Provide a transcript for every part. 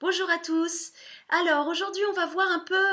Bonjour à tous. Alors aujourd'hui on va voir un peu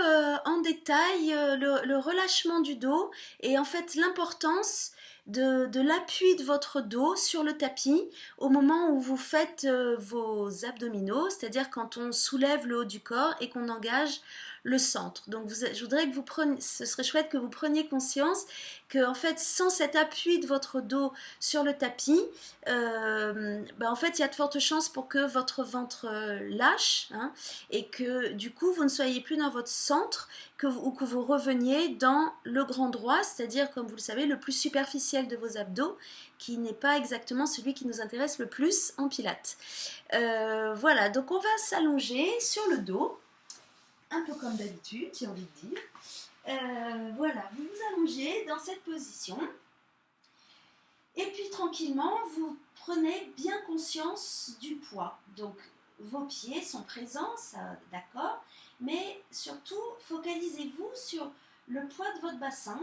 en détail le relâchement du dos et en fait l'importance de l'appui de votre dos sur le tapis au moment où vous faites vos abdominaux, c'est-à-dire quand on soulève le haut du corps et qu'on engage le centre. Donc je voudrais que vous preniez, ce serait chouette que vous preniez conscience que en fait sans cet appui de votre dos sur le tapis, en fait il y a de fortes chances pour que votre ventre lâche, hein, et que du coup vous ne soyez plus dans votre centre ou que vous reveniez dans le grand droit, c'est-à-dire comme vous le savez le plus superficiel de vos abdos, qui n'est pas exactement celui qui nous intéresse le plus en pilates. Voilà, donc on va s'allonger sur le dos, un peu comme d'habitude, j'ai envie de dire. Voilà, vous vous allongez dans cette position. Et puis tranquillement, vous prenez bien conscience du poids. Donc vos pieds sont présents, ça, d'accord, mais surtout focalisez-vous sur le poids de votre bassin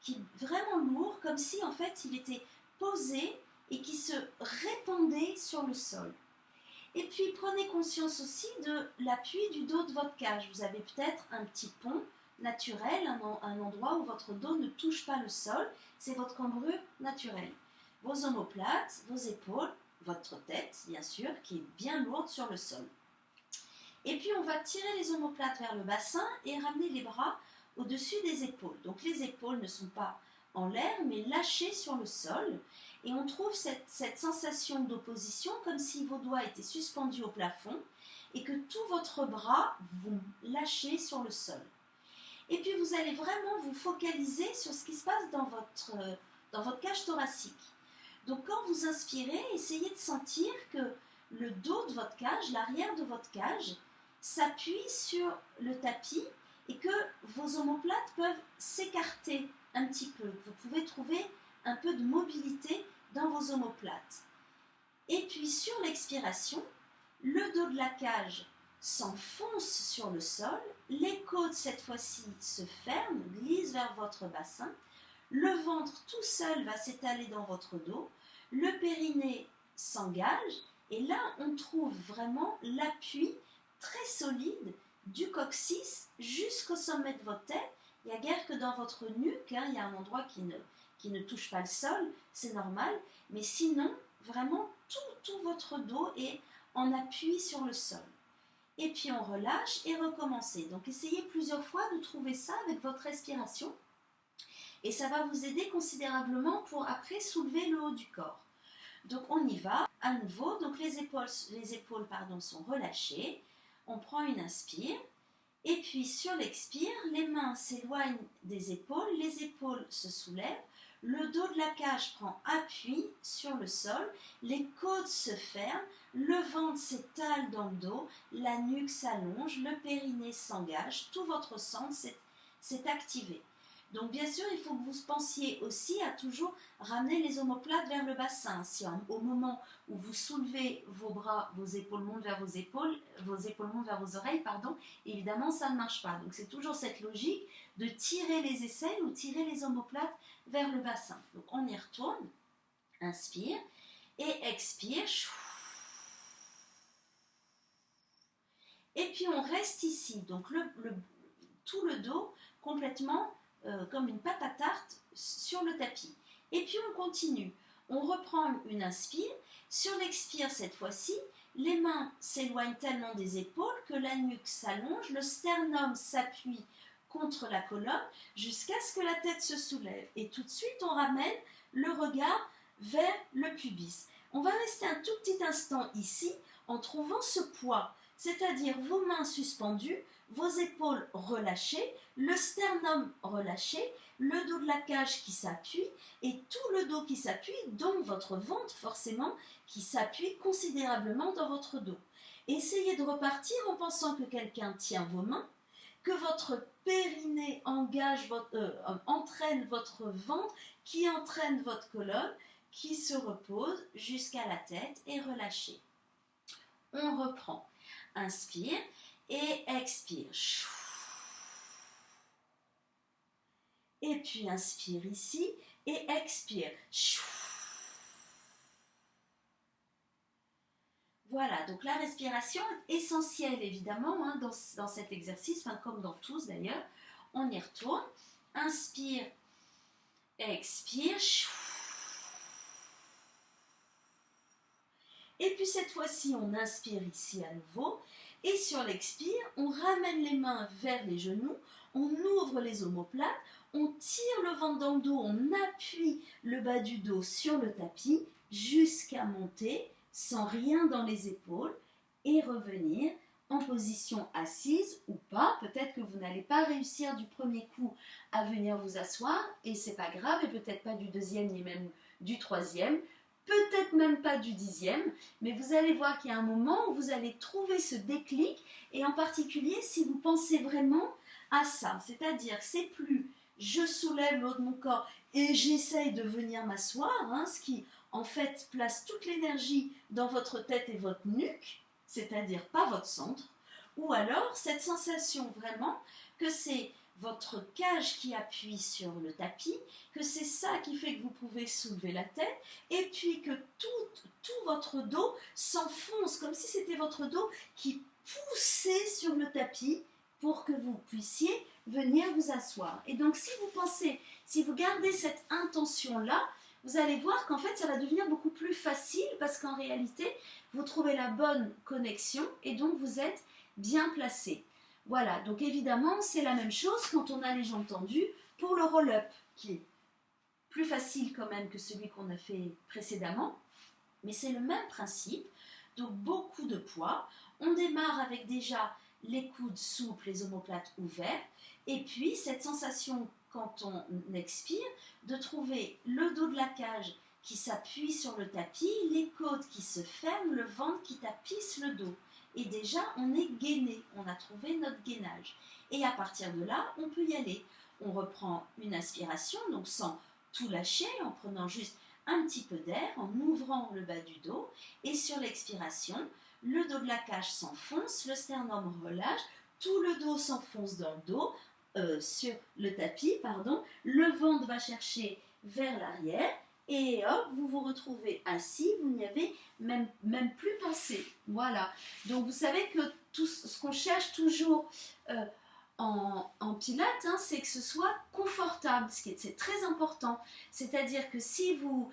qui est vraiment lourd, comme si en fait il était posé et qui se répandait sur le sol. Et puis prenez conscience aussi de l'appui du dos de votre cage. Vous avez peut-être un petit pont naturel, un endroit où votre dos ne touche pas le sol, c'est votre cambrure naturelle. Vos omoplates, vos épaules, votre tête bien sûr, qui est bien lourde sur le sol. Et puis on va tirer les omoplates vers le bassin et ramener les bras au-dessus des épaules. Donc les épaules ne sont pas en l'air mais lâchées sur le sol. Et on trouve cette sensation d'opposition comme si vos doigts étaient suspendus au plafond et que tout votre bras vous lâchez sur le sol. Et puis vous allez vraiment vous focaliser sur ce qui se passe dans votre cage thoracique. Donc quand vous inspirez, essayez de sentir que le dos de votre cage, l'arrière de votre cage, s'appuie sur le tapis et que vos omoplates peuvent s'écarter un petit peu. Vous pouvez trouver un peu de mobilité dans vos omoplates. Et puis sur l'expiration, le dos de la cage s'enfonce sur le sol, les côtes cette fois-ci se ferment, glissent vers votre bassin, le ventre tout seul va s'étaler dans votre dos, le périnée s'engage et là on trouve vraiment l'appui très solide du coccyx jusqu'au sommet de votre tête. Il n'y a guère que dans votre nuque, il y a un endroit qui ne touche pas le sol, c'est normal, mais sinon vraiment tout votre dos est en appui sur le sol. Et puis on relâche et recommencez. Donc essayez plusieurs fois de trouver ça avec votre respiration et ça va vous aider considérablement pour après soulever le haut du corps. Donc on y va à nouveau. Donc les épaules sont relâchées. On prend une inspire et puis sur l'expire, les mains s'éloignent des épaules, les épaules se soulèvent, le dos de la cage prend appui sur le sol, les côtes se ferment, le ventre s'étale dans le dos, la nuque s'allonge, le périnée s'engage, tout votre centre s'est activé. Donc bien sûr, il faut que vous pensiez aussi à toujours ramener les omoplates vers le bassin. Si au moment où vous soulevez vos bras, vos épaules montent vers vos épaules montent vers vos oreilles, évidemment ça ne marche pas. Donc c'est toujours cette logique de tirer les aisselles ou tirer les omoplates vers le bassin. Donc on y retourne, inspire et expire. Et puis on reste ici, donc tout le dos complètement comme une pâte à tarte sur le tapis. Et puis on continue. On reprend une inspire. Sur l'expire cette fois-ci, les mains s'éloignent tellement des épaules que la nuque s'allonge, le sternum s'appuie contre la colonne jusqu'à ce que la tête se soulève. Et tout de suite, on ramène le regard vers le pubis. On va rester un tout petit instant ici en trouvant ce poids, c'est-à-dire vos mains suspendues, vos épaules relâchées, le sternum relâché, le dos de la cage qui s'appuie et tout le dos qui s'appuie, donc votre ventre forcément qui s'appuie considérablement dans votre dos. Essayez de repartir en pensant que quelqu'un tient vos mains, que votre périnée entraîne votre ventre, qui entraîne votre colonne, qui se repose jusqu'à la tête et relâchez. On reprend. Inspire et expire. Et puis inspire ici et expire. Voilà, donc la respiration est essentielle évidemment hein, dans cet exercice, enfin, comme dans tous d'ailleurs. On y retourne. Inspire, expire. Et puis cette fois-ci, on inspire ici à nouveau. Et sur l'expire, on ramène les mains vers les genoux, on ouvre les omoplates, on tire le ventre dans le dos, on appuie le bas du dos sur le tapis jusqu'à monter sans rien dans les épaules et revenir en position assise ou pas. Peut-être que vous n'allez pas réussir du premier coup à venir vous asseoir et c'est pas grave, et peut-être pas du deuxième ni même du troisième. Peut-être même pas du 10e, mais vous allez voir qu'il y a un moment où vous allez trouver ce déclic, et en particulier si vous pensez vraiment à ça, c'est-à-dire c'est plus je soulève le haut de mon corps et j'essaye de venir m'asseoir, hein, ce qui en fait place toute l'énergie dans votre tête et votre nuque, c'est-à-dire pas votre centre, ou alors cette sensation vraiment que c'est votre cage qui appuie sur le tapis, que c'est ça qui fait que vous pouvez soulever la tête, et puis que tout votre dos s'enfonce, comme si c'était votre dos qui poussait sur le tapis pour que vous puissiez venir vous asseoir. Et donc si vous pensez, si vous gardez cette intention-là, vous allez voir qu'en fait ça va devenir beaucoup plus facile, parce qu'en réalité vous trouvez la bonne connexion et donc vous êtes bien placé. Voilà, donc évidemment, c'est la même chose quand on a les jambes tendues pour le roll-up, qui est plus facile quand même que celui qu'on a fait précédemment, mais c'est le même principe, donc beaucoup de poids. On démarre avec déjà les coudes souples, les omoplates ouverts, et puis cette sensation quand on expire, de trouver le dos de la cage qui s'appuie sur le tapis, les côtes qui se ferment, le ventre qui tapisse le dos. Et déjà, on est gainé, on a trouvé notre gainage. Et à partir de là, on peut y aller. On reprend une inspiration, donc sans tout lâcher, en prenant juste un petit peu d'air, en ouvrant le bas du dos. Et sur l'expiration, le dos de la cage s'enfonce, le sternum relâche, tout le dos s'enfonce dans le dos, sur le tapis, pardon. Le ventre va chercher vers l'arrière. Et hop, vous vous retrouvez assis, vous n'y avez même plus pensé. Voilà. Donc vous savez que tout ce qu'on cherche toujours en pilates, hein, c'est que ce soit confortable, c'est très important. C'est-à-dire que si vous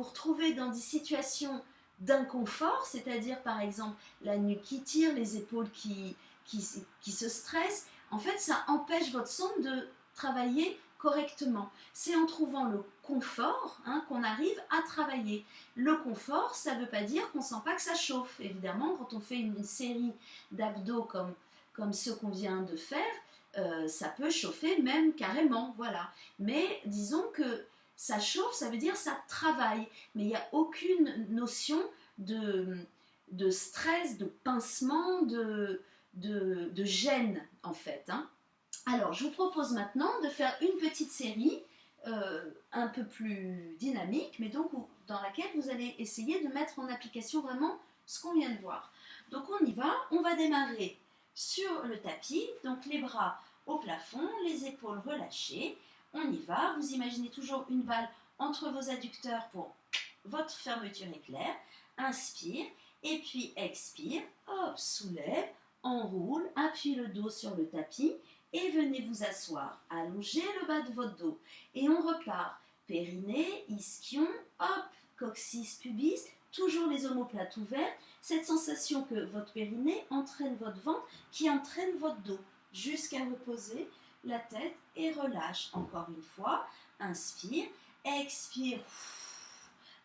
retrouvez dans des situations d'inconfort, c'est-à-dire par exemple la nuque qui tire, les épaules qui se stressent, en fait ça empêche votre centre de travailler correctement. C'est en trouvant le confort hein, qu'on arrive à travailler. Le confort, ça ne veut pas dire qu'on ne sent pas que ça chauffe. Évidemment, quand on fait une série d'abdos comme ceux qu'on vient de faire, ça peut chauffer même carrément, voilà. Mais disons que ça chauffe, ça veut dire ça travaille. Mais il n'y a aucune notion de stress, de pincement, de gêne en fait. Hein. Alors, je vous propose maintenant de faire une petite série un peu plus dynamique, mais donc dans laquelle vous allez essayer de mettre en application vraiment ce qu'on vient de voir. Donc on va démarrer sur le tapis, donc les bras au plafond, les épaules relâchées. On y va, vous imaginez toujours une balle entre vos adducteurs pour votre fermeture éclair. Inspire, et puis expire, hop, soulève, enroule, appuie le dos sur le tapis, et venez vous asseoir, allongez le bas de votre dos et on repart, périnée, ischion, hop, coccyx, pubis, toujours les omoplates ouvertes, cette sensation que votre périnée entraîne votre ventre qui entraîne votre dos, jusqu'à reposer la tête et relâche, encore une fois, inspire, expire,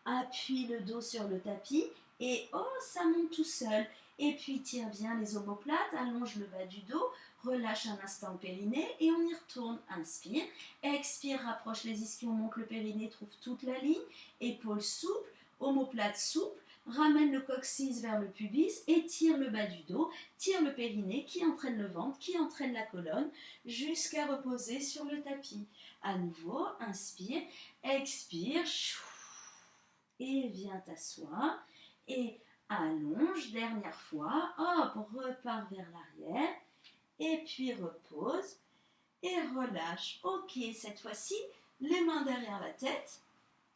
appuie le dos sur le tapis et oh, ça monte tout seul. Et puis tire bien les omoplates, allonge le bas du dos, relâche un instant le périnée et on y retourne. Inspire, expire, rapproche les ischions, monte le périnée, trouve toute la ligne, épaules souples, omoplates souples, ramène le coccyx vers le pubis et tire le bas du dos, tire le périnée qui entraîne le ventre, qui entraîne la colonne, jusqu'à reposer sur le tapis. À nouveau, inspire, expire, et viens t'asseoir et allonge, dernière fois, hop, repart vers l'arrière, et puis repose, et relâche. Ok, cette fois-ci, les mains derrière la tête,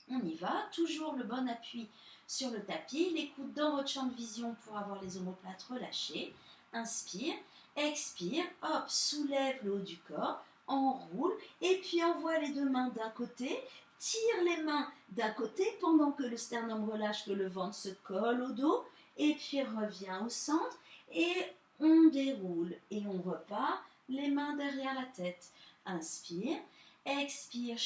on y va, toujours le bon appui sur le tapis, les coudes dans votre champ de vision pour avoir les omoplates relâchés. Inspire, expire, hop, soulève le haut du corps, enroule et puis envoie les deux mains d'un côté, tire les mains d'un côté pendant que le sternum relâche, que le ventre se colle au dos et puis revient au centre et on déroule et on repart, les mains derrière la tête. Inspire, expire,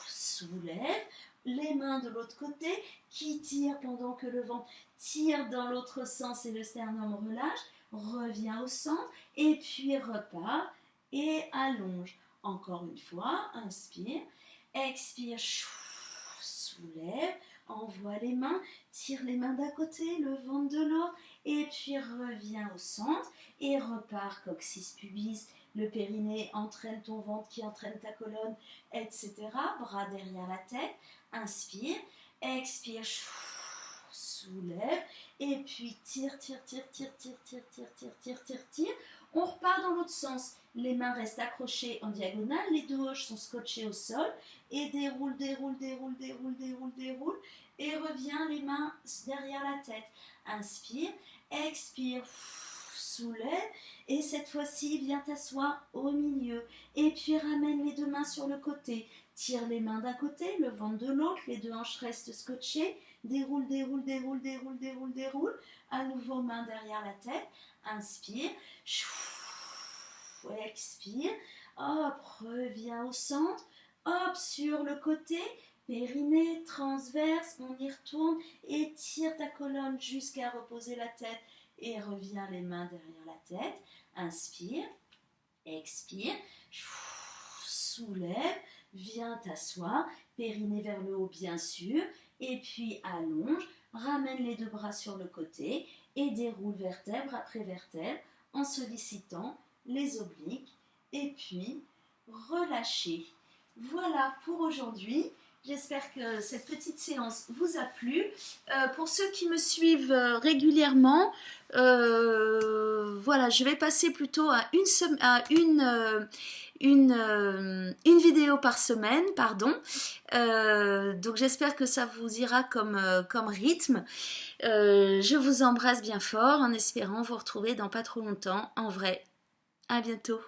soulève, les mains de l'autre côté qui tirent pendant que le ventre tire dans l'autre sens et le sternum relâche, revient au centre et puis repart et allonge. Encore une fois, inspire, expire, soulève, envoie les mains, tire les mains d'un côté, le ventre de l'autre et puis revient au centre et repart coccyx pubis, le périnée entraîne ton ventre qui entraîne ta colonne, etc. Bras derrière la tête, inspire, expire, soulève et puis tire, tire, tire, tire, tire, tire, tire, tire, tire, tire, tire. On repart dans l'autre sens. Les mains restent accrochées en diagonale, les deux hanches sont scotchées au sol et déroule, déroule, déroule, déroule, déroule, déroule et reviens les mains derrière la tête. Inspire, expire, soulève et cette fois-ci viens t'asseoir au milieu et puis ramène les deux mains sur le côté. Tire les mains d'un côté, le ventre de l'autre, les deux hanches restent scotchées. Déroule, déroule, déroule, déroule, déroule, déroule. À nouveau main derrière la tête. Inspire, expire, hop, reviens au centre, hop, sur le côté, périnée, transverse, on y retourne, étire ta colonne jusqu'à reposer la tête et reviens les mains derrière la tête, inspire, expire, soulève, viens t'asseoir, périnée vers le haut bien sûr, et puis allonge, ramène les deux bras sur le côté et déroule vertèbre après vertèbre en sollicitant les obliques et puis relâcher. Voilà pour aujourd'hui. J'espère que cette petite séance vous a plu. Pour ceux qui me suivent régulièrement, voilà, je vais passer plutôt à une vidéo par semaine, pardon. Donc j'espère que ça vous ira comme rythme. Je vous embrasse bien fort en espérant vous retrouver dans pas trop longtemps en vrai. À bientôt.